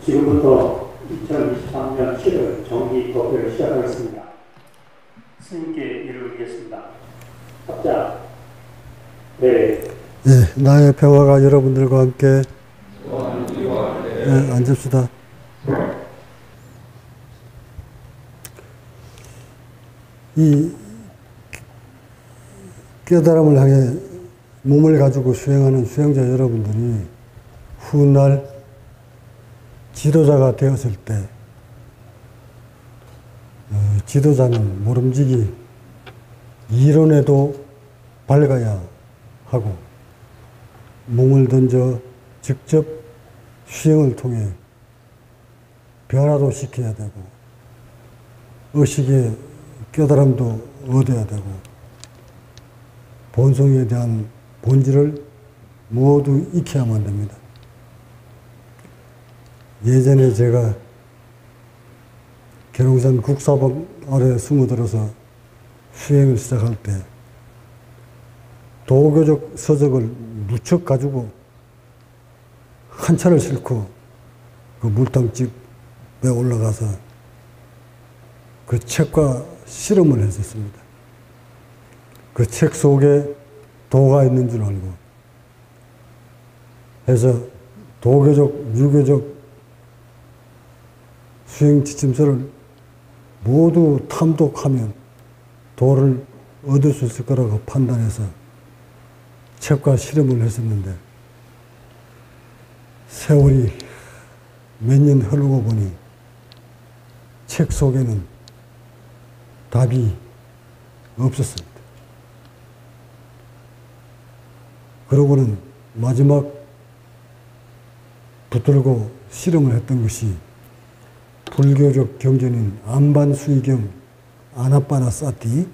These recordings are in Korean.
지금부터 2023년 7월 정기 투표를 시작하겠습니다. 스님께 이르겠습니다. 합자. 네. 예, 나의 평화가 여러분들과 함께 앉읍시다. 이 깨달음을 향해 몸을 가지고 수행하는 수행자 여러분들이 훗날 지도자가 되었을 때 지도자는 모름지기 이론에도 밝아야 하고 몸을 던져 직접 수행을 통해 변화도 시켜야 되고 의식의 깨달음도 얻어야 되고 본성에 대한 본질을 모두 익혀야만 됩니다. 예전에 제가 계룡산 국사봉 아래 숨어들어서 수행을 시작할 때 도교적 서적을 무척 가지고 한 차를 싣고 그 물탕집에 올라가서 그 책과 실험을 했었습니다. 그 책 속에 도가 있는 줄 알고 해서 도교적, 유교적 수행 지침서를 모두 탐독하면 도를 얻을 수 있을 거라고 판단해서 책과 실험을 했었는데 세월이 몇 년 흐르고 보니 책 속에는 답이 없었습니다. 그러고는 마지막 붙들고 실험을 했던 것이 불교적 경전인 안반수의경 아나빠나 사티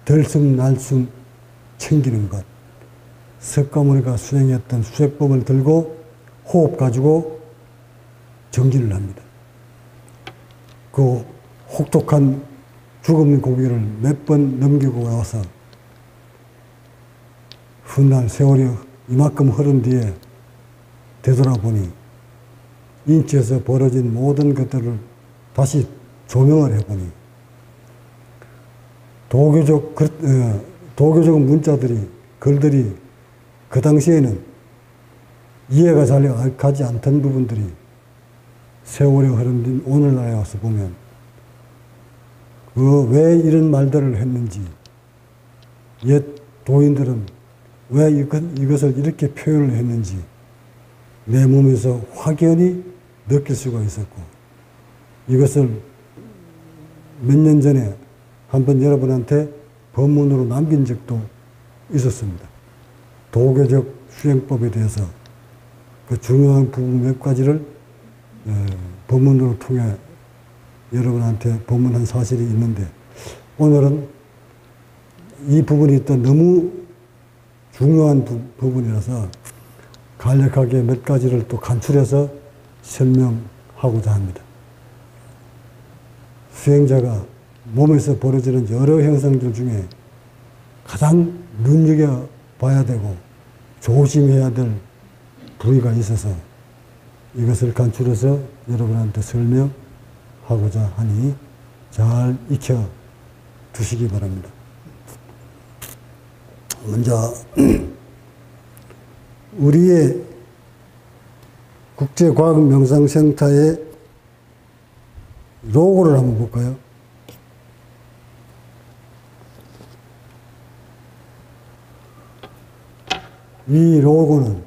들숨 날숨 챙기는 것, 석가모니가 수행했던 수행법을 들고 호흡 가지고 정진을 합니다. 그 혹독한 죽음 고비를 몇 번 넘기고 와서 훗날 세월이 이만큼 흐른 뒤에 되돌아보니 인체에서 벌어진 모든 것들을 다시 조명을 해보니 도교적 문자들이, 글들이 그 당시에는 이해가 잘 가지 않던 부분들이 세월이 흐른 뒤 오늘날에 와서 보면 왜 이런 말들을 했는지, 옛 도인들은 왜 이것을 이렇게 표현을 했는지 내 몸에서 확연히 느낄 수가 있었고, 이것을 몇 년 전에 한번 여러분한테 법문으로 남긴 적도 있었습니다. 도교적 수행법에 대해서 그 중요한 부분 몇 가지를 법문으로 통해 여러분한테 법문한 사실이 있는데, 오늘은 이 부분이 또 너무 중요한 부분이라서 간략하게 몇 가지를 또 간추려서 설명하고자 합니다. 수행자가 몸에서 벌어지는 여러 현상들 중에 가장 눈여겨봐야 되고 조심해야 될 부위가 있어서 이것을 간추려서 여러분한테 설명하고자 하니 잘 익혀 두시기 바랍니다. 먼저 우리의 국제과학명상센터의 로고를 한번 볼까요? 이 로고는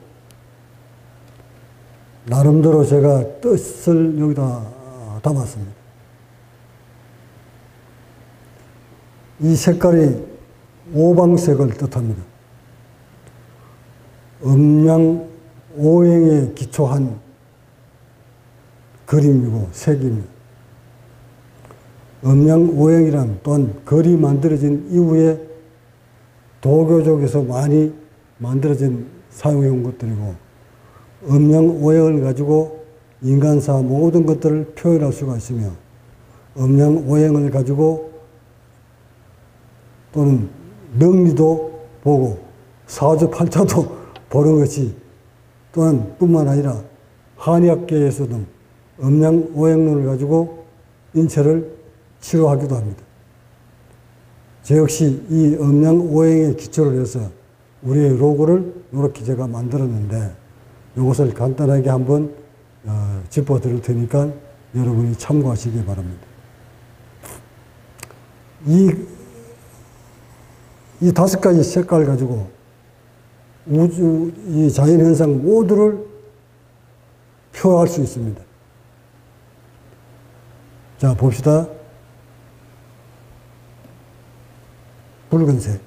나름대로 제가 뜻을 여기다 담았습니다. 이 색깔이 오방색을 뜻합니다. 음양오행에 기초한 그림이고 색입니다. 음양오행이란 또한 글이 만들어진 이후에 도교적에서 많이 만들어진 사용해온 것들이고, 음양오행을 가지고 인간사 모든 것들을 표현할 수가 있으며, 음양오행을 가지고 또는 명리도 보고 사주팔자도 보는 것이 또한 뿐만 아니라 한의학계에서는 음양오행론을 가지고 인체를 치료하기도 합니다. 저 역시 이 음양오행에 기초를 해서 우리의 로고를 이렇게 제가 만들었는데 이것을 간단하게 한번 짚어드릴 테니까 여러분이 참고하시기 바랍니다. 이 5가지 색깔 가지고 우주, 이 자연현상 모두를 표현할 수 있습니다. 자, 봅시다. 붉은색.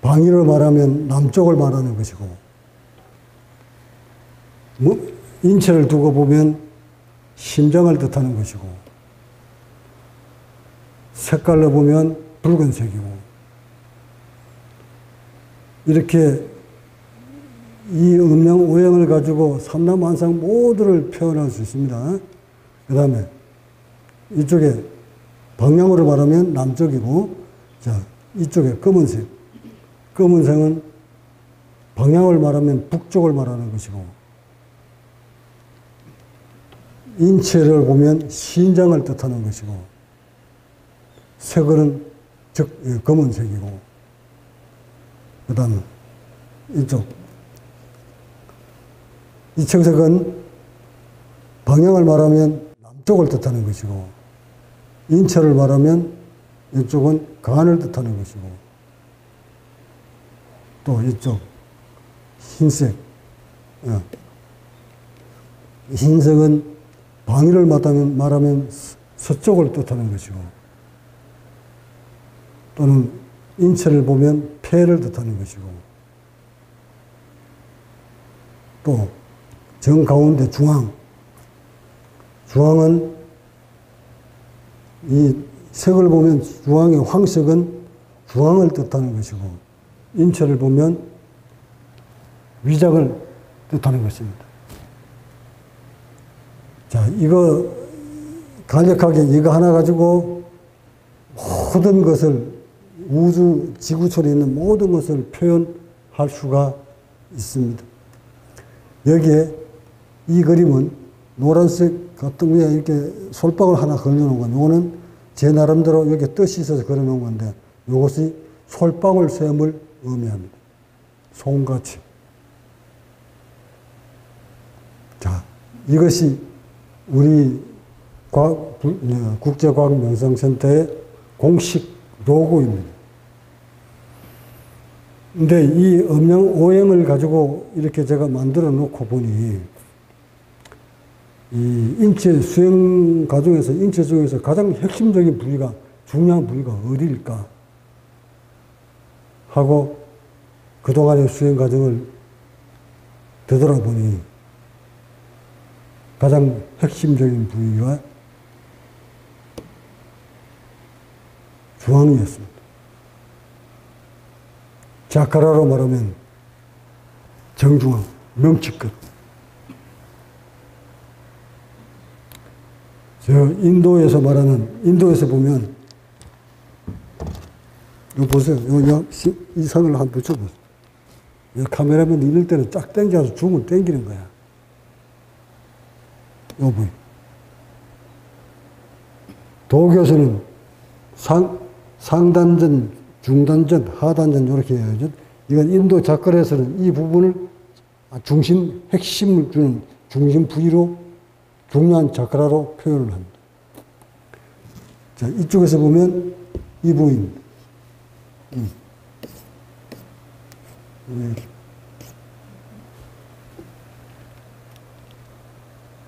방위를 말하면 남쪽을 말하는 것이고, 인체를 두고 보면 심장을 뜻하는 것이고, 색깔로 보면 붉은색이고, 이렇게 이 음양오행을 가지고 삼남한상 모두를 표현할 수 있습니다. 그 다음에 이쪽에 방향으로 말하면 남쪽이고, 자, 이쪽에 검은색. 검은색은 방향을 말하면 북쪽을 말하는 것이고, 인체를 보면 신장을 뜻하는 것이고, 색은 즉 검은색이고, 그 다음에 이쪽 이 청색은 방향을 말하면 남쪽을 뜻하는 것이고, 인체를 말하면 이쪽은 간을 뜻하는 것이고, 또 이쪽 흰색, 흰색은 방위를 말하면 서쪽을 뜻하는 것이고, 또는 인체를 보면 폐를 뜻하는 것이고, 또 정가운데 중앙은 이 색을 보면 중앙의 황색은 중앙을 뜻하는 것이고, 인체를 보면 위장을 뜻하는 것입니다. 자, 이거 간략하게 이거 하나 가지고 모든 것을 우주, 지구촌에 있는 모든 것을 표현할 수가 있습니다. 여기에 이 그림은 노란색 같은 위에 이렇게 솔방울 하나 걸려놓은 건, 요거는 제 나름대로 여기 뜻이 있어서 걸어놓은 건데, 요것이 솔방울 셈을 의미합니다. 송같이. 자, 이것이 우리 국제과학명상센터의 공식 로고입니다. 근데 이 음양오행을 가지고 이렇게 제가 만들어 놓고 보니, 이 인체 수행 과정에서, 인체 중에서 가장 핵심적인 부위가, 중요한 부위가 어디일까 하고 그동안의 수행 과정을 되돌아보니 가장 핵심적인 부위가 중앙이었습니다. 자카라로 말하면 정중앙, 명치끝. 저 인도에서 보면, 이거 보세요. 이 선을 한번 붙여보세요. 카메라맨 이럴 때는 쫙 당겨서 줌을 당기는 거야. 요 부위. 도교에서는 상단전, 중단전, 하단전 이렇게 해야죠. 이건 인도 자카라에서는 이 부분을 핵심을 주는 중심 부위로, 중요한 자카라로 표현을 합니다. 자, 이쪽에서 보면 이 부위입니다.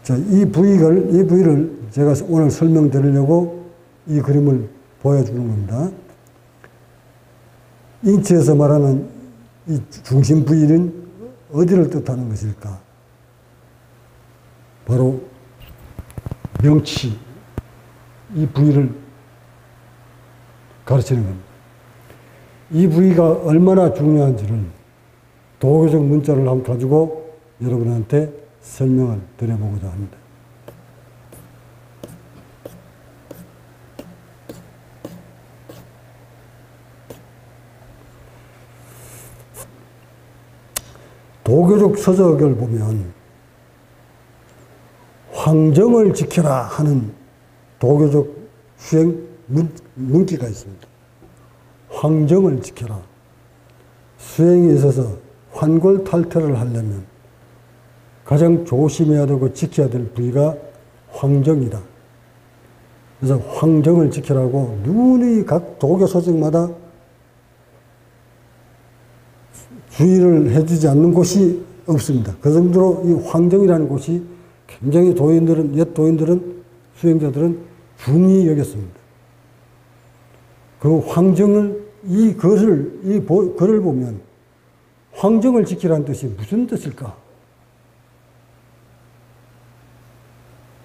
자, 이 부위를 제가 오늘 설명드리려고 이 그림을 보여주는 겁니다. 인체에서 말하는 이 중심 부위는 어디를 뜻하는 것일까? 바로 명치, 이 부위를 가르치는 겁니다. 이 부위가 얼마나 중요한지를 도교적 문자를 한번 가지고 여러분한테 설명을 드려보고자 합니다. 도교적 서적을 보면 황정을 지켜라 하는 도교적 수행 문기가 있습니다. 황정을 지켜라. 수행에 있어서 환골탈태를 하려면 가장 조심해야 되고 지켜야 될 부위가 황정이다. 그래서 황정을 지키라고 누누이 각 도교 서적마다 주의를 해주지 않는 곳이 없습니다. 그 정도로 이 황정이라는 곳이 굉장히 옛 도인들은, 수행자들은 중히 여겼습니다. 그 황정을, 이 글을 보면 황정을 지키라는 뜻이 무슨 뜻일까?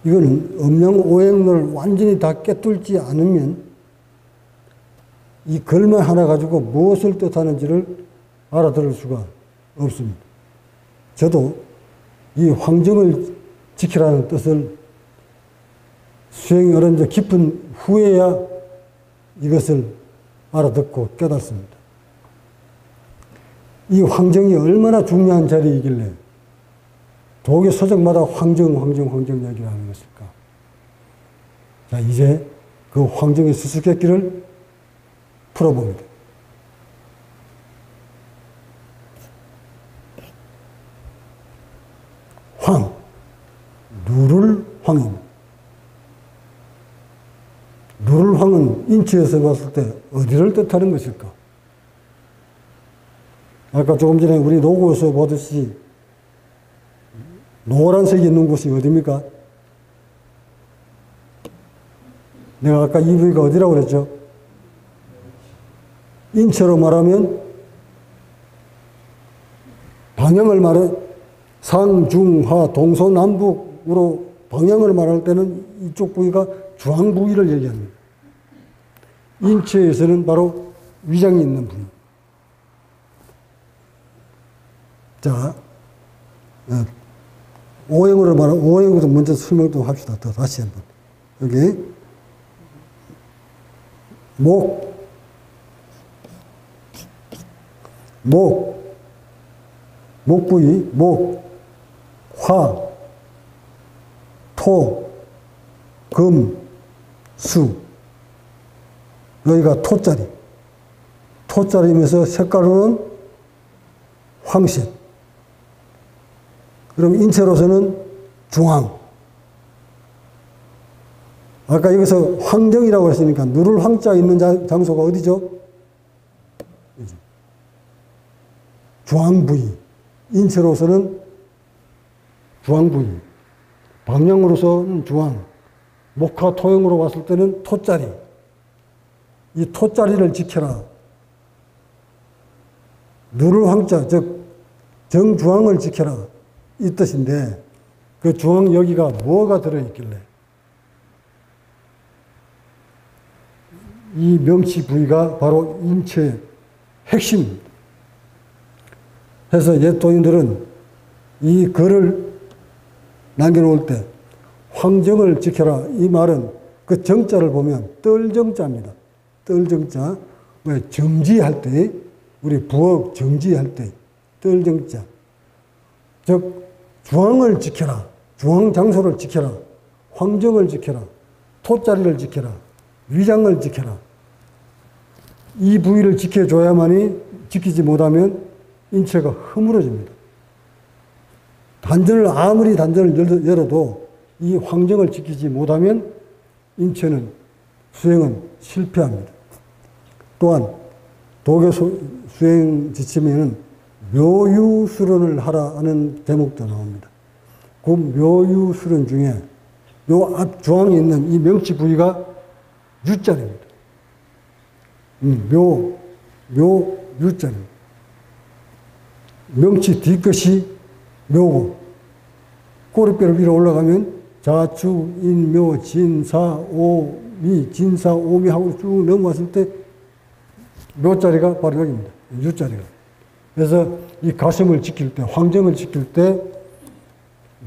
이거는 음양오행론을 완전히 다 깨뚫지 않으면 이 글만 하나 가지고 무엇을 뜻하는지를 알아들을 수가 없습니다. 저도 이 황정을 지키라는 뜻을 수행이 어른져 깊은 후에야 이것을 알아듣고 깨닫습니다. 이 황정이 얼마나 중요한 자리이길래 도교 서적마다 황정 이야기를 하는 것일까? 자, 이제 그 황정의 수수께끼를 풀어봅니다. 황, 누를 황입니다. 누를 황은 인체에서 봤을 때 어디를 뜻하는 것일까? 아까 조금 전에 우리 로고에서 보듯이 노란색이 있는 곳이 어디입니까? 내가 아까 이 부위가 어디라고 그랬죠? 인체로 말하면 방향을 말해 상중하 동서남북으로 방향을 말할 때는 이쪽 부위가 주황 부위를 얘기합니다. 인체에서는 바로 위장이 있는 부위. 자, 오행으로 말하면 오행으로 먼저 설명 좀 합시다. 더 다시 한번. 여기 목 부위, 화, 토, 금, 수. 여기가 토자리. 토자리면서 색깔로는 황색. 그럼 인체로서는 중앙. 아까 여기서 황정이라고 했으니까 누를 황자 있는 장소가 어디죠? 중앙 부위. 인체로서는 중앙 부위. 방향으로서는 중앙. 목화 토형으로 봤을 때는 토자리. 이 토자리를 지켜라. 누를 황자, 즉 정중앙을 지켜라. 이 뜻인데 그 중앙 여기가 뭐가 들어있길래 이 명치 부위가 바로 인체의 핵심입니다. 그래서 옛 도인들은 이 글을 남겨놓을 때 황정을 지켜라 이 말은 그 정자를 보면 뜰정자입니다. 뜰정자. 왜 정지할 때 우리 부엌 정지할 때 뜰정자. 즉 중앙을 지켜라. 중앙 장소를 지켜라. 황정을 지켜라. 토자리를 지켜라. 위장을 지켜라. 이 부위를 지켜줘야만이 지키지 못하면 인체가 허물어집니다. 아무리 단전을 열어도 이 황정을 지키지 못하면 인체는 수행은 실패합니다. 또한 도교 수행 지침에는 묘유수론을 하라 하는 대목도 나옵니다. 그 묘유수론 중에 요 앞 중앙에 있는 이 명치 부위가 유자입니다. 유자입니다. 명치 뒤끝이 묘고 꼬리뼈를 위로 올라가면 자축, 인묘, 진사오미, 진사오미 하고 쭉 넘어왔을 때 묘자리가 바로 여기입니다. 유자리가. 그래서 이 가슴을 지킬 때, 황정을 지킬 때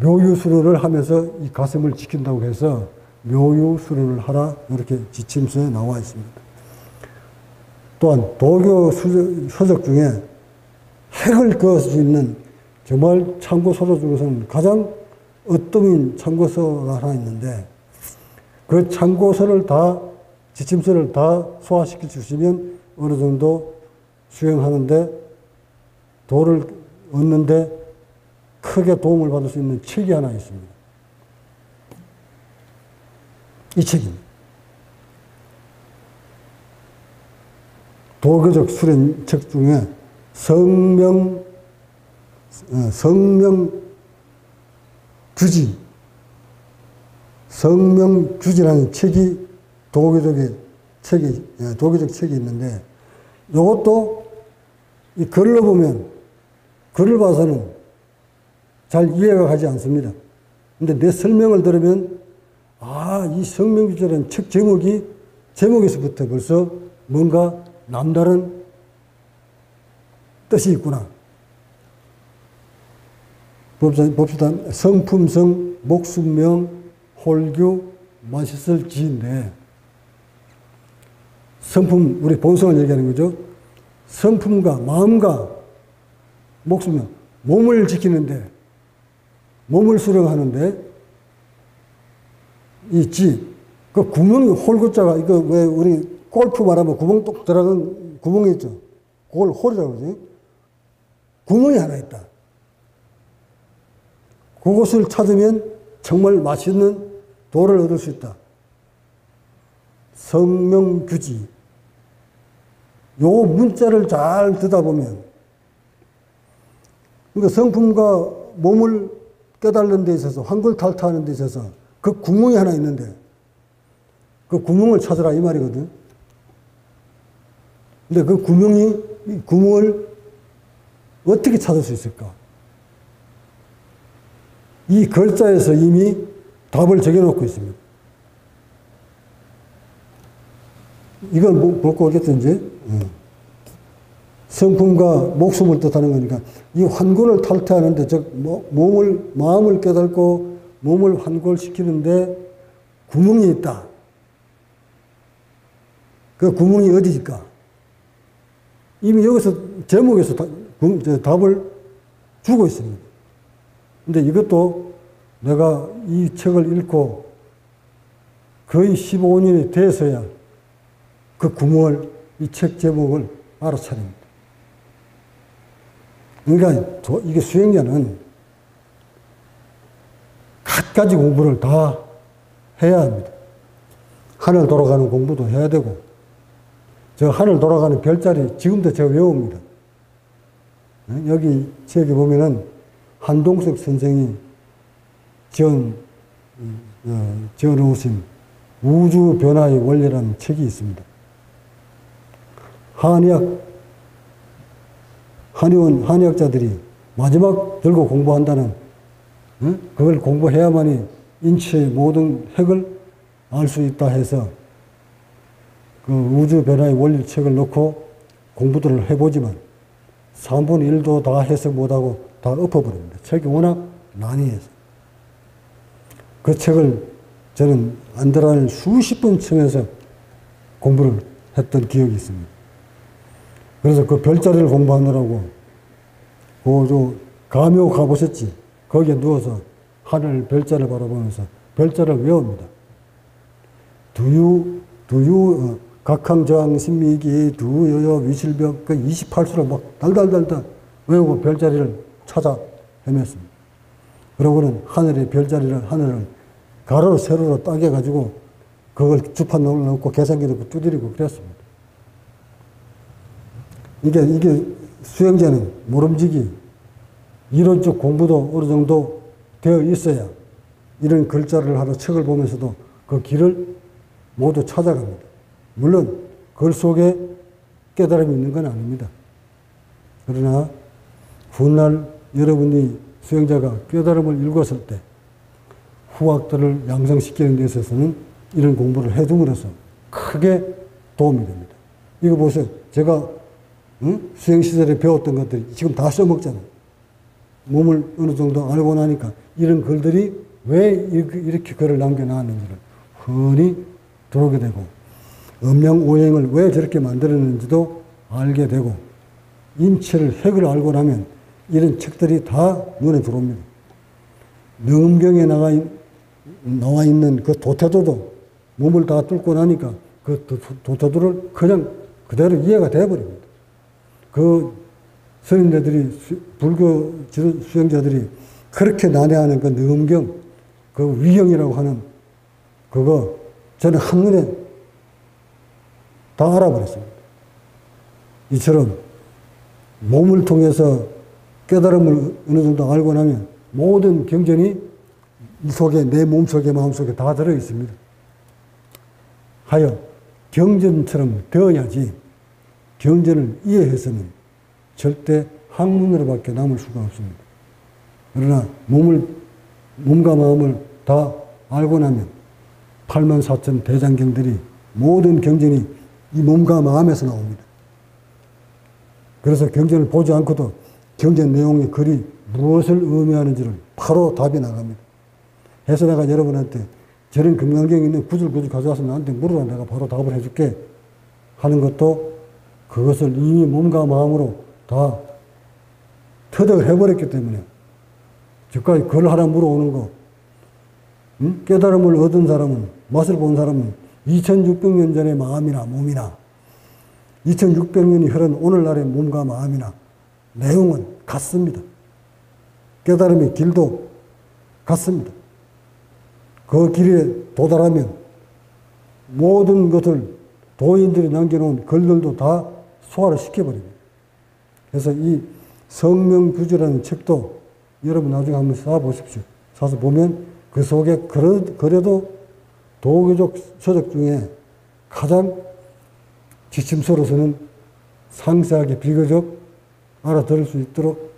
묘유수론을 하면서 이 가슴을 지킨다고 해서 묘유수론을 하라 이렇게 지침서에 나와 있습니다. 또한 도교 서적 중에 핵을 그을 수 있는 정말 참고서로 중에서는 가장 으뜸인 참고서가 하나 있는데 그 참고서를 다 지침서를 다 소화시켜 주시면 어느 정도 수행하는데 도를 얻는데 크게 도움을 받을 수 있는 책이 하나 있습니다. 이 책입니다. 도교적 수련책 중에 성명규지라는 책이 도교적 책이 있는데 이것도 이 글로 보면 글을 봐서는 잘 이해가 가지 않습니다. 근데 내 설명을 들으면 이 성명규지라는 책 제목에서부터 벌써 뭔가 남다른 뜻이 있구나. 봅시다. 성품성, 목숨명, 홀규, 맛있을 지인데 성품, 우리 본성을 얘기하는 거죠. 성품과 마음과 목숨명, 몸을 지키는데, 몸을 수령하는데, 이 지, 그 구멍이 홀구자가, 이거 왜 우리 골프 말하면 구멍 똑 들어간 구멍이 있죠. 그걸 홀이라고 그러지. 구멍이 하나 있다. 그곳을 찾으면 정말 맛있는 도를 얻을 수 있다. 성명규지. 요 문자를 잘 듣다 보면, 그러니까 성품과 몸을 깨달는 데 있어서, 환골탈퇴하는 데 있어서 그 구멍이 하나 있는데, 그 구멍을 찾으라 이 말이거든. 근데 그 구멍을 어떻게 찾을 수 있을까? 이 글자에서 이미 답을 적어놓고 있습니다. 이건 볼거 없겠든지. 성품과 목숨을 뜻하는 거니까 이 환골을 탈퇴하는데, 즉 마음을 깨닫고 몸을 환골시키는데 구멍이 있다. 그 구멍이 어디일까? 이미 여기서 제목에서 답을 주고 있습니다. 근데 이것도 내가 이 책을 읽고 거의 15년이 돼서야 그 구멍을, 이 책 제목을 알아차립니다. 그러니까 이게 수행자는 갖가지 공부를 다 해야 합니다. 하늘 돌아가는 공부도 해야 되고, 저 하늘 돌아가는 별자리 지금도 제가 외웁니다. 여기 책에 보면은 한동석 선생이 지어놓으신 우주 변화의 원리라는 책이 있습니다. 한의학자들이 마지막 들고 공부한다는, 그걸 공부해야만이 인체의 모든 핵을 알 수 있다 해서 그 우주 변화의 원리 책을 넣고 공부들을 해보지만 3분의 1도 다 해석 못하고 다 엎어버립니다. 책이 워낙 난이해서. 그 책을 저는 안드라를 수십 번 청해서 공부를 했던 기억이 있습니다. 그래서 그 별자리를 공부하느라고 가묘 가보셨지? 거기에 누워서 하늘 별자리를 바라보면서 별자리를 외웁니다. 각항저항 신미기 두여여 위실벽 그 28수를 막 달달달달 외우고 별자리를 찾아 헤맸습니다. 그러고는 하늘의 별자리를, 하늘을 가로로 세로로 따개가지고 그걸 주판 넣고 계산기 넣고 두드리고 그랬습니다. 이게 수행자는 모름지기 이론적 공부도 어느 정도 되어 있어야 이런 글자를 하나 책을 보면서도 그 길을 모두 찾아갑니다. 물론 글 속에 깨달음이 있는 건 아닙니다. 그러나 훗날 여러분이 수행자가 깨달음을 읽었을 때 후학들을 양성시키는 데 있어서는 이런 공부를 해둠으로써 크게 도움이 됩니다. 이거 보세요. 제가 수행시절에 배웠던 것들이 지금 다 써먹잖아요. 몸을 어느 정도 알고 나니까 이런 글들이 왜 이렇게 글을 남겨놨는지를 흔히 들어오게 되고, 음양오행을 왜 저렇게 만들었는지도 알게 되고, 인체를 핵을 알고 나면 이런 책들이 다 눈에 들어옵니다. 능음경에 나와 있는 그 도태도도 몸을 다 뚫고 나니까 그 도태도를 그냥 그대로 이해가 되어버립니다. 그 스님들이, 불교 수행자들이 그렇게 난해하는 그 능음경, 그 위경이라고 하는 그거 저는 한눈에 다 알아버렸습니다. 이처럼 몸을 통해서 깨달음을 어느 정도 알고 나면 모든 경전이 이 속에, 내 몸속에, 마음속에 다 들어있습니다. 하여 경전처럼 되어야지 경전을 이해해서는 절대 학문으로밖에 남을 수가 없습니다. 그러나 몸과 마음을 다 알고 나면 84,000 대장경들이 모든 경전이 이 몸과 마음에서 나옵니다. 그래서 경전을 보지 않고도 경전 내용의 글이 무엇을 의미하는지를 바로 답이 나갑니다. 해서 내가 여러분한테 저런 금강경에 있는 구절구절 가져와서 나한테 물으라, 내가 바로 답을 해줄게 하는 것도 그것을 이미 몸과 마음으로 다 터득을 해버렸기 때문에 저까지 글 하나 물어오는 거, 깨달음을 얻은 사람은, 맛을 본 사람은 2600년 전의 마음이나 몸이나 2600년이 흐른 오늘날의 몸과 마음이나 내용은 같습니다. 깨달음의 길도 같습니다. 그 길에 도달하면 모든 것을 도인들이 남겨놓은 글들도 다 소화를 시켜버립니다. 그래서 이 성명규지라는 책도 여러분 나중에 한번 사보십시오. 사서 보면 그 속에 그래도 도교적 서적 중에 가장 지침서로서는 상세하게 비교적 알아들을 수 있도록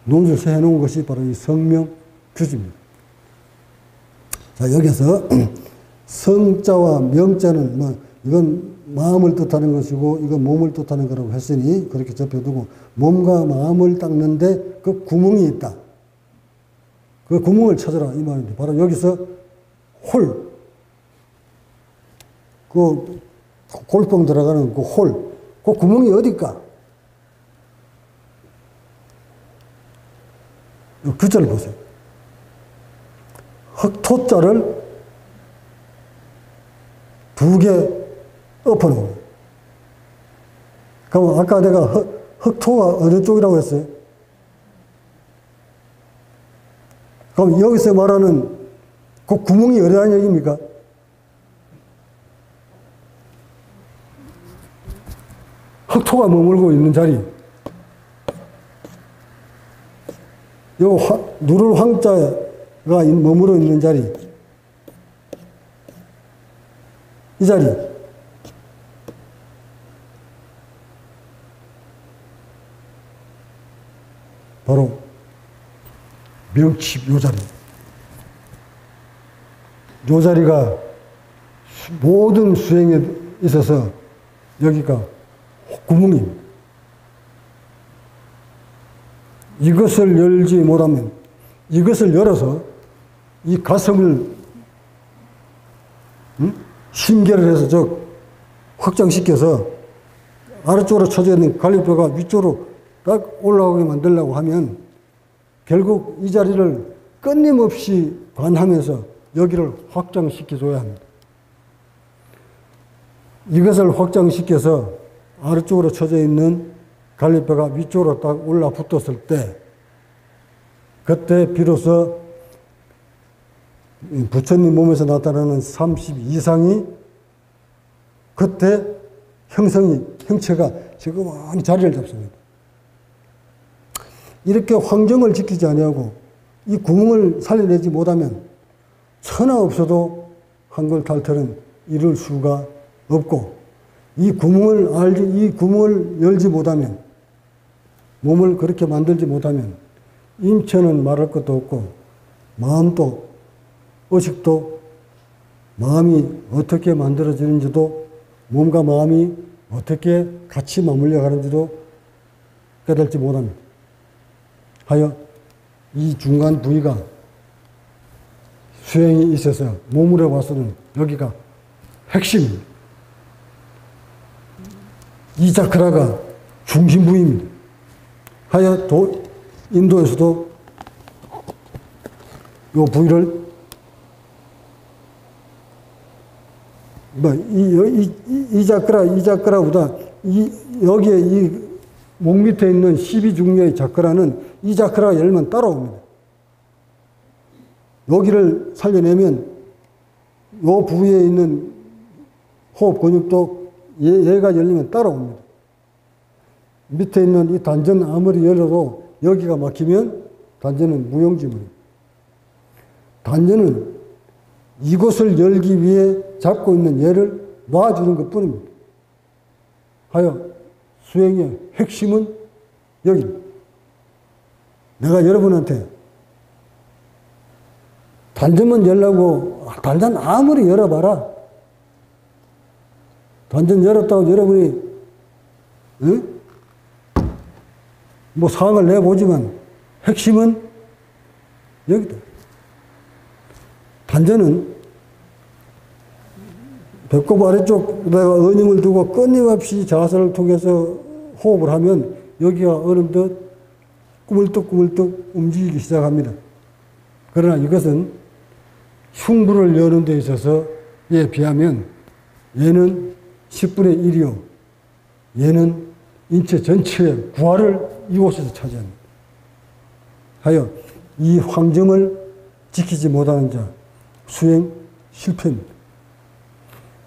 논술 해놓은 것이 바로 이 성명규지입니다. 자, 여기서 성자와 명자는 이건 마음을 뜻하는 것이고 이건 몸을 뜻하는 거라고 했으니 그렇게 접해두고, 몸과 마음을 닦는데 그 구멍이 있다. 그 구멍을 찾아라 이 말인데, 바로 여기서 홀, 그 골병 들어가는 그 홀, 그 구멍이 어딜까? 글자를 보세요. 흑토자를 두 개 엎어놓은 거예요. 그럼 아까 내가 흑토가 어느 쪽이라고 했어요? 그럼 여기서 말하는 그 구멍이 어디라는 얘기입니까? 흑토가 머물고 있는 자리. 요 누를 황자가 머물러 있는 자리. 이 자리. 바로 명칩 요 자리. 요 자리가 모든 수행에 있어서 여기가 구멍입니다. 이것을 열지 못하면, 이것을 열어서 이 가슴을 심계를 해서 저 확장시켜서 아래쪽으로 쳐져 있는 갈비뼈가 위쪽으로 딱 올라오게 만들려고 하면 결국 이 자리를 끊임없이 관하면서 여기를 확장시켜줘야 합니다. 이것을 확장시켜서 아래쪽으로 쳐져 있는 갈비뼈가 위쪽으로 딱 올라 붙었을 때, 그때 비로소 부처님 몸에서 나타나는 30 이상이 그때 형체가 지금 자리를 잡습니다. 이렇게 황정을 지키지 아니하고 이 구멍을 살려내지 못하면 천하 없어도 한글탈퇴는 이룰 수가 없고, 이 구멍을 열지 못하면, 몸을 그렇게 만들지 못하면 인체는 말할 것도 없고 마음도, 의식도, 마음이 어떻게 만들어지는지도, 몸과 마음이 어떻게 같이 맞물려 가는지도 깨달지 못합니다. 하여 이 중간 부위가 수행이 있어서 몸으로 봐서는 여기가 핵심입니다. 이 자크라가 중심 부위입니다. 하여 인도에서도 요 부위를 이 자크라보다 여기에 이 목 밑에 있는 12중류의 자크라는 이 자크라가 열면 따라옵니다. 여기를 살려내면 요 부위에 있는 호흡 근육도 얘가 열리면 따라옵니다. 밑에 있는 이 단전 아무리 열어도 여기가 막히면 단전은 무용지물입니다. 단전은 이곳을 열기 위해 잡고 있는 얘를 놔주는 것 뿐입니다. 하여 수행의 핵심은 여기입니다. 내가 여러분한테 단전만 열라고, 단전 아무리 열어봐라. 단전 열었다고 여러분이, 응? 뭐 상을 내보지만 핵심은 여기다. 단전은 배꼽 아래쪽 내가 어닝을 두고 끊임없이 자세를 통해서 호흡을 하면 여기가 어느덧 꾸물떡꾸물떡 움직이기 시작합니다. 그러나 이것은 흉부를 여는 데 있어서에 비하면 얘는 10분의 1이요. 얘는 인체 전체의 부하를 이곳에서 차지합니다. 하여 이 황정을 지키지 못하는 자, 수행 실패입니다.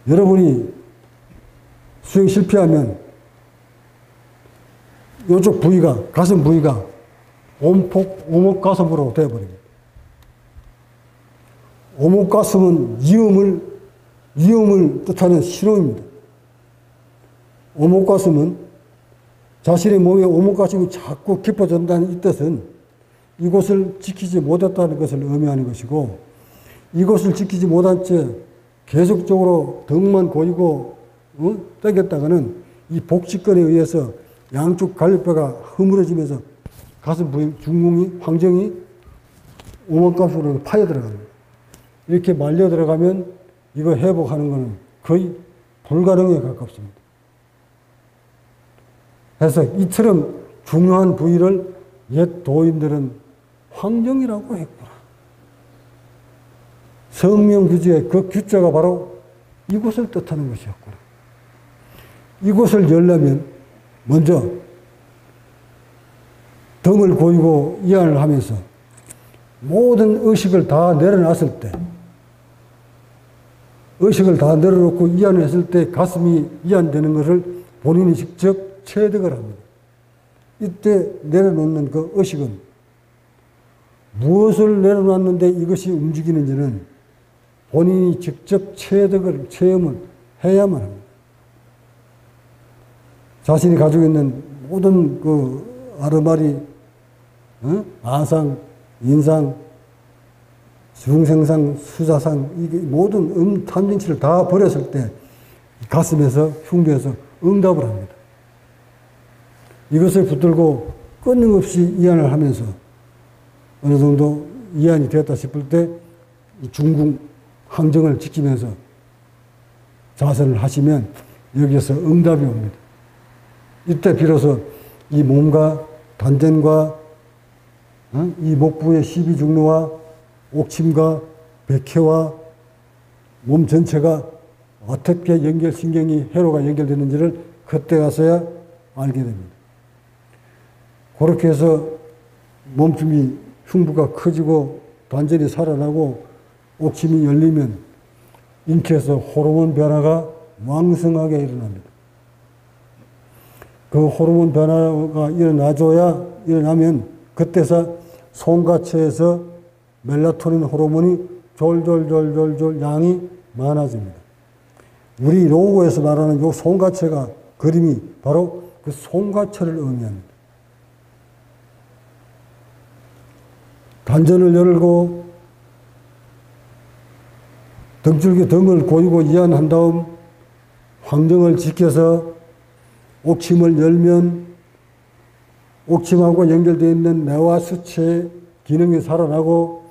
여러분이 수행 실패하면 이쪽 부위가, 가슴 부위가 오목가슴으로 되어버립니다. 오목가슴은 위험을 뜻하는 신호입니다. 오목가슴은 자신의 몸에 오목가슴이 자꾸 깊어진다는 이 뜻은 이곳을 지키지 못했다는 것을 의미하는 것이고, 이곳을 지키지 못한 채 계속적으로 등만 고이고 당겼다가는 이 복직근에 의해서 양쪽 갈비뼈가 허물어지면서 가슴 부위 중궁이, 황정이 오목가슴으로 파여 들어갑니다. 이렇게 말려 들어가면 이거 회복하는 것은 거의 불가능에 가깝습니다. 그래서 이처럼 중요한 부위를 옛 도인들은 황정이라고 했구나. 성명규제의 그 규자가 바로 이곳을 뜻하는 것이었구나. 이곳을 열려면 먼저 등을 고이고 이안을 하면서 모든 의식을 다 내려놨을 때, 의식을 다 내려놓고 이안을 했을 때 가슴이 이안되는 것을 본인이 직접 체득을 합니다. 이때 내려놓는 그 의식은 무엇을 내려놨는데 이것이 움직이는지는 본인이 직접 체험을 해야만 합니다. 자신이 가지고 있는 모든 그 아르마리, 아상, 인상, 중생상, 수자상, 이게 모든 탐진치를 다 버렸을 때 가슴에서, 흉부에서 응답을 합니다. 이것을 붙들고 끊임없이 이안을 하면서 어느 정도 이안이 되었다 싶을 때 중궁, 항정을 지키면서 자세를 하시면 여기에서 응답이 옵니다. 이때 비로소 이 몸과 단전과 이 목부의 12중루와 옥침과 백회와 몸 전체가 어떻게 신경이 회로가 연결되는지를 그때 가서야 알게 됩니다. 그렇게 해서 몸tum이 흉부가 커지고 단전이 살아나고 옥침이 열리면 인체에서 호르몬 변화가 왕성하게 일어납니다. 그 호르몬 변화가 일어나면 그때서 송가체에서 멜라토닌 호르몬이 졸졸 양이 많아집니다. 우리 로고에서 말하는 요 송가체가 그림이 바로 그 송가체를 의미합니다. 단전을 열고 등줄기 등을 고이고 이안한 다음 황정을 지켜서 옥침을 열면 옥침하고 연결되어 있는 내화수체의 기능이 살아나고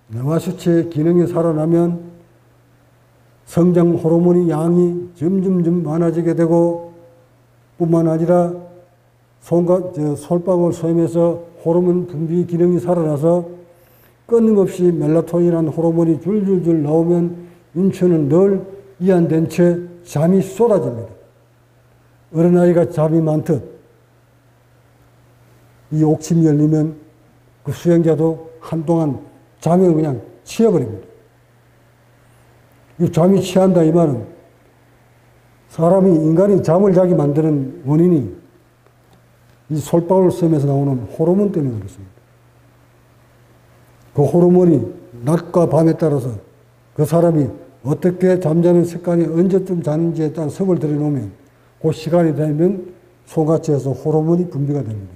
내화수체의 기능이 살아나면 성장 호르몬이 양이 점점 많아지게 되고 뿐만 아니라 솔방울 소염에서 호르몬 분비 기능이 살아나서 끊임없이 멜라토닌이라는 호르몬이 줄줄줄 나오면 인체는 늘 이완된 채 잠이 쏟아집니다. 어린아이가 잠이 많듯 이 옥침이 열리면 그 수행자도 한동안 잠에 그냥 취해버립니다. 이 잠이 취한다 이 말은 인간이 잠을 자게 만드는 원인이 이 솔방울 섬에서 나오는 호르몬 때문에 그렇습니다. 그 호르몬이 낮과 밤에 따라서 그 사람이 어떻게 잠자는 습관이 언제쯤 자는지에 따라 섭을 들여놓으면 그 시간이 되면 송아지에서 호르몬이 분비가 됩니다.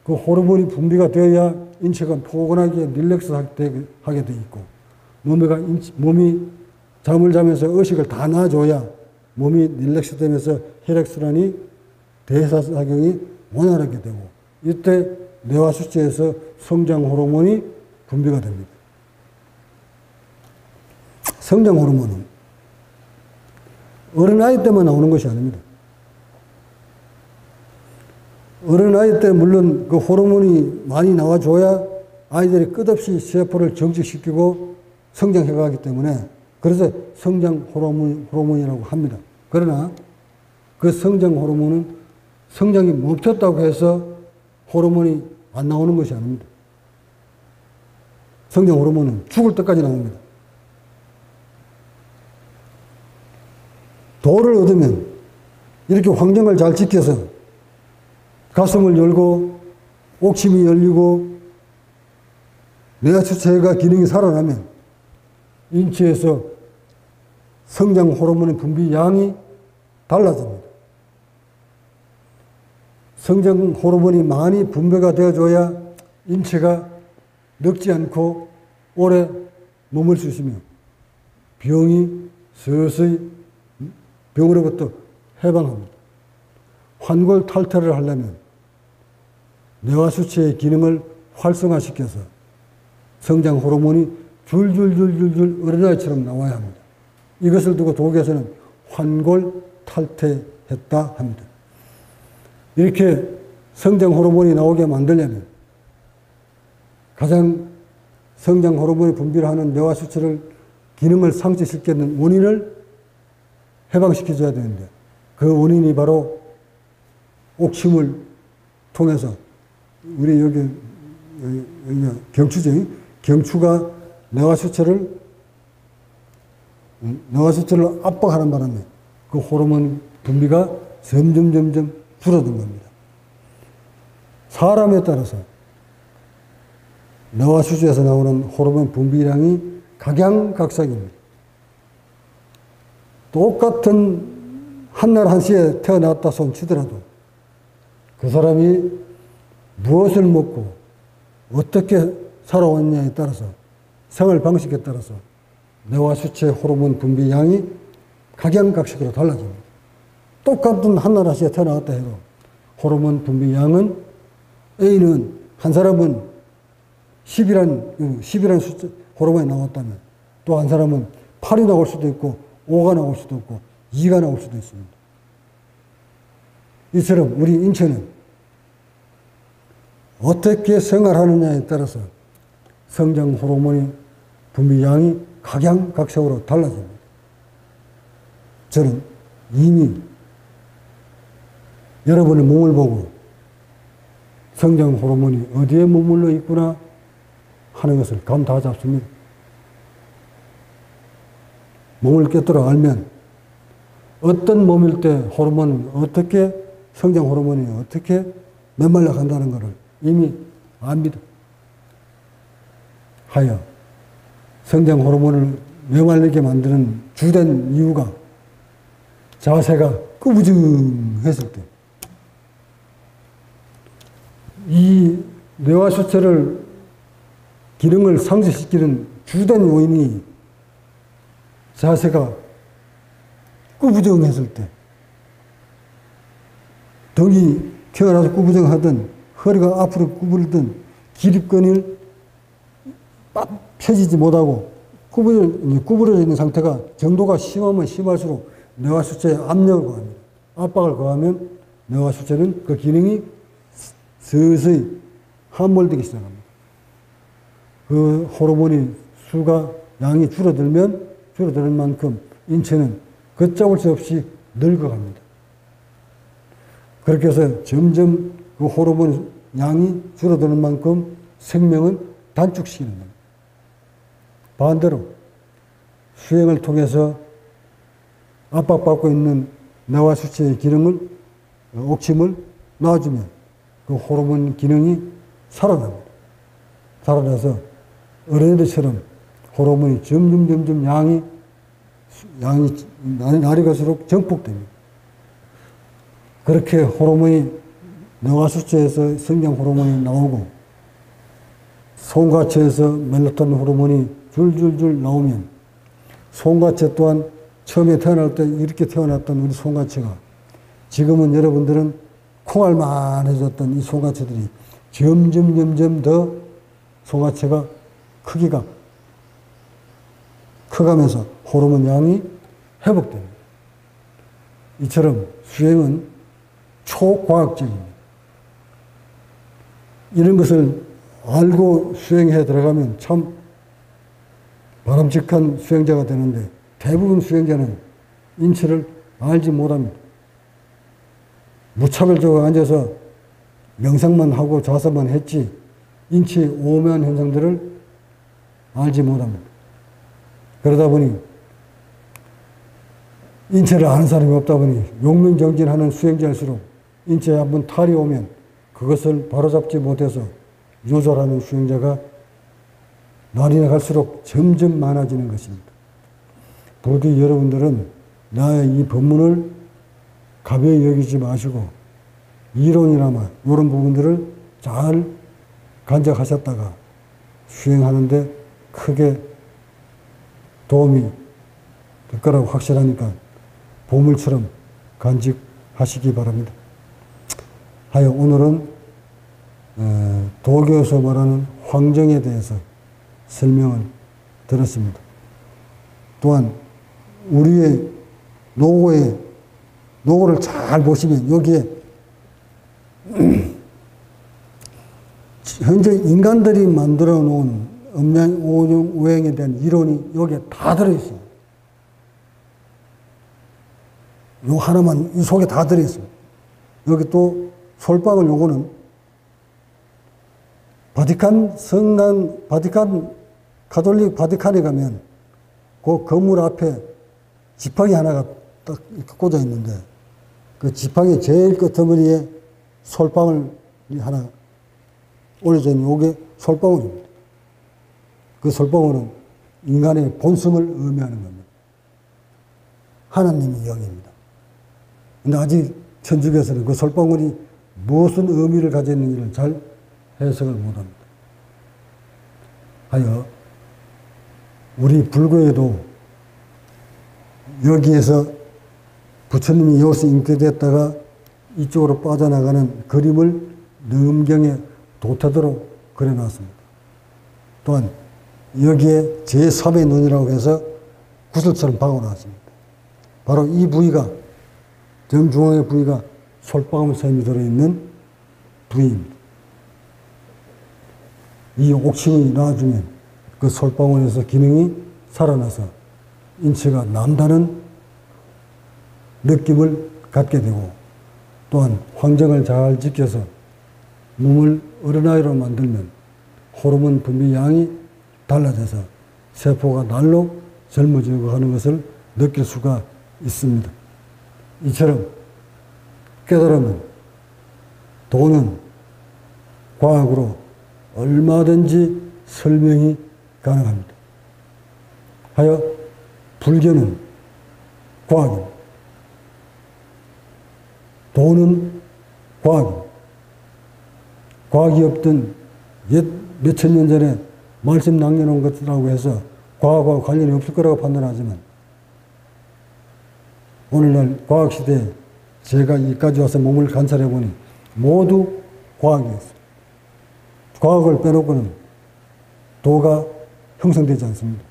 그 호르몬이 분비가 되어야 인체가 포근하게 릴렉스하게 돼 있고 몸이 잠을 자면서 의식을 다 놔줘야 몸이 릴렉스 되면서 혈액순환이 대사작용이 원활하게 되고 이때 뇌하수체에서 성장 호르몬이 분비가 됩니다. 성장 호르몬은 어린아이 때만 나오는 것이 아닙니다. 어린아이 때 물론 그 호르몬이 많이 나와줘야 아이들이 끝없이 세포를 정직시키고 성장해가기 때문에 그래서 성장 호르몬이라고 합니다. 그러나 그 성장 호르몬은 성장이 멈췄다고 해서 호르몬이 안 나오는 것이 아닙니다. 성장 호르몬은 죽을 때까지 나옵니다. 도를 얻으면 이렇게 환경을 잘 지켜서 가슴을 열고 옥침이 열리고 뇌하수체가 기능이 살아나면 인체에서 성장 호르몬의 분비 양이 달라집니다. 성장 호르몬이 많이 분배가 되어줘야 인체가 늙지 않고 오래 머물 수 있으며 병이 서서히 병으로부터 해방합니다. 환골 탈퇴를 하려면 뇌하수체의 기능을 활성화시켜서 성장 호르몬이 줄줄줄줄줄 어린아이처럼 나와야 합니다. 이것을 두고 독일에서는 환골 탈퇴했다 합니다. 이렇게 성장 호르몬이 나오게 만들려면 가장 성장 호르몬이 분비를 하는 뇌하수체를 기능을 상실시키는 원인을 해방시켜줘야 되는데 그 원인이 바로 옥침을 통해서 우리 여기 경추죠. 경추가 뇌하수체를 압박하는 바람에 그 호르몬 분비가 점점 줄어든 겁니다. 사람에 따라서 뇌하수체에서 나오는 호르몬 분비량이 각양각색입니다. 똑같은 한날 한시에 태어났다 손 치더라도 그 사람이 무엇을 먹고 어떻게 살아왔냐에 따라서 생활 방식에 따라서 뇌하수체 호르몬 분비 양이 각양각색으로 달라집니다. 똑같은 한날 한시에 태어났다 해도 호르몬 분비 양은 A는 한 사람은 10이라는 숫자 호르몬이 나왔다면 또 한 사람은 8이 나올 수도 있고 5가 나올 수도 있고 2가 나올 수도 있습니다. 이처럼 우리 인체는 어떻게 생활하느냐에 따라서 성장 호르몬의 분비 양이 각양각색으로 달라집니다. 저는 이미 여러분의 몸을 보고 성장 호르몬이 어디에 머물러 있구나 하는 것을 감 다 잡습니다. 몸을 꿰뚫어 알면 어떤 몸일 때 호르몬은 어떻게 성장 호르몬이 어떻게 메말라 간다는 것을 이미 압니다. 하여 성장 호르몬을 메말리게 만드는 주된 이유가 자세가 꾸부정했을 때 이 뇌하수체를 기능을 상실시키는 주된 요인이 자세가 꾸부정했을 때 덕이 튀어나와서 꾸부정하든 허리가 앞으로 구부리든 기립근을 빡 펴지지 못하고 구부러져 있는 상태가 정도가 심하면 심할수록 뇌하수체에 압력을 가합니다. 압박을 가하면 뇌화수체는 그 기능이 서서히 함몰되기 시작합니다. 그 호르몬이 수가 양이 줄어드는 만큼 인체는 걷잡을 수 없이 늙어갑니다. 그렇게 해서 점점 그 호르몬 양이 줄어드는 만큼 생명은 단축시키는 겁니다. 반대로 수행을 통해서 압박받고 있는 뇌화수체의 기능을, 옥침을 놔주면 그 호르몬 기능이 살아납니다. 살아나서 어린애들처럼 호르몬이 점점 양이 날이 갈수록 증폭됩니다. 그렇게 호르몬이 뇌화수체에서 성장 호르몬이 나오고 송가체에서 멜라토닌 호르몬이 줄줄줄 나오면 송가체 또한 처음에 태어날 때 이렇게 태어났던 우리 송가체가 지금은 여러분들은 콩알만해졌던 이 송가체들이 점점 더 송가체가 크기가 커가면서 호르몬 양이 회복됩니다. 이처럼 수행은 초과학적입니다. 이런 것을 알고 수행해 들어가면 참 바람직한 수행자가 되는데 대부분 수행자는 인체를 알지 못합니다. 무차별적으로 앉아서 명상만 하고 좌선만 했지 인체의 오묘한 현상들을 알지 못합니다. 그러다 보니 인체를 아는 사람이 없다 보니 용맹정진하는 수행자일수록 인체에 한번 탈이 오면 그것을 바로잡지 못해서 요절하는 수행자가 날이 갈수록 점점 많아지는 것입니다. 부디 여러분들은 나의 이 법문을 가벼이 여기지 마시고 이론이나마 이런 부분들을 잘 간직하셨다가 수행하는데 크게 도움이 될 거라고 확실하니까 보물처럼 간직하시기 바랍니다. 하여 오늘은 도교에서 말하는 황정에 대해서 설명을 들었습니다. 또한 우리의 노고를 잘 보시면 여기에 현재 인간들이 만들어 놓은 음양, 오행에 대한 이론이 여기에 다 들어있어요. 요 하나만 이 속에 다 들어있어요. 여기 또 솔방울 요거는 바티칸 성난, 가톨릭 바티칸에 가면 그 건물 앞에 지팡이 하나가 딱 꽂아 있는데 그 지팡이 제일 끝머리에 솔방울이 하나 올려져 있는 요게 솔방울입니다. 그 솔방울은 인간의 본성을 의미하는 겁니다. 하나님의 영입니다. 근데 아직 천주교에서는 그 솔방울이 무슨 의미를 가지고 있는지를 잘 해석을 못합니다. 하여 우리 불교에도 여기에서 부처님이 여기서 잉태됐다가 이쪽으로 빠져나가는 그림을 능경에 도태도록 그려놨습니다. 또한 여기에 제3의 눈이라고 해서 구슬처럼 박아놨습니다. 바로 이 부위가 정중앙의 부위가 솔방울 샘이 들어있는 부위입니다. 이 옥침이 나와주면 그 솔방울에서 기능이 살아나서 인체가 남다른 느낌을 갖게 되고 또한 황정을 잘 지켜서 몸을 어린아이로 만들면 호르몬 분비 양이 달라져서 세포가 날로 젊어지고 하는 것을 느낄 수가 있습니다. 이처럼 깨달으면 도는 과학으로 얼마든지 설명이 가능합니다. 하여 불교는 과학입니다. 도는 과학입니다. 과학이 없던 옛 몇천 년 전에 말씀 남겨놓은 것이라고 해서 과학과 관련이 없을 거라고 판단하지만 오늘날 과학시대에 제가 여기까지 와서 몸을 관찰해 보니 모두 과학이었어요. 과학을 빼놓고는 도가 형성되지 않습니다.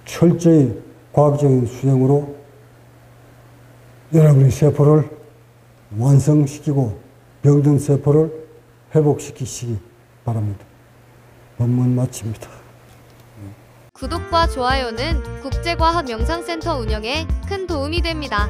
철저히 과학적인 수행으로 여러분의 세포를 완성시키고 병든 세포를 회복시키시기 바랍니다. 본문 마칩니다. 구독과 좋아요는 국제과학명상센터 운영에 큰 도움이 됩니다.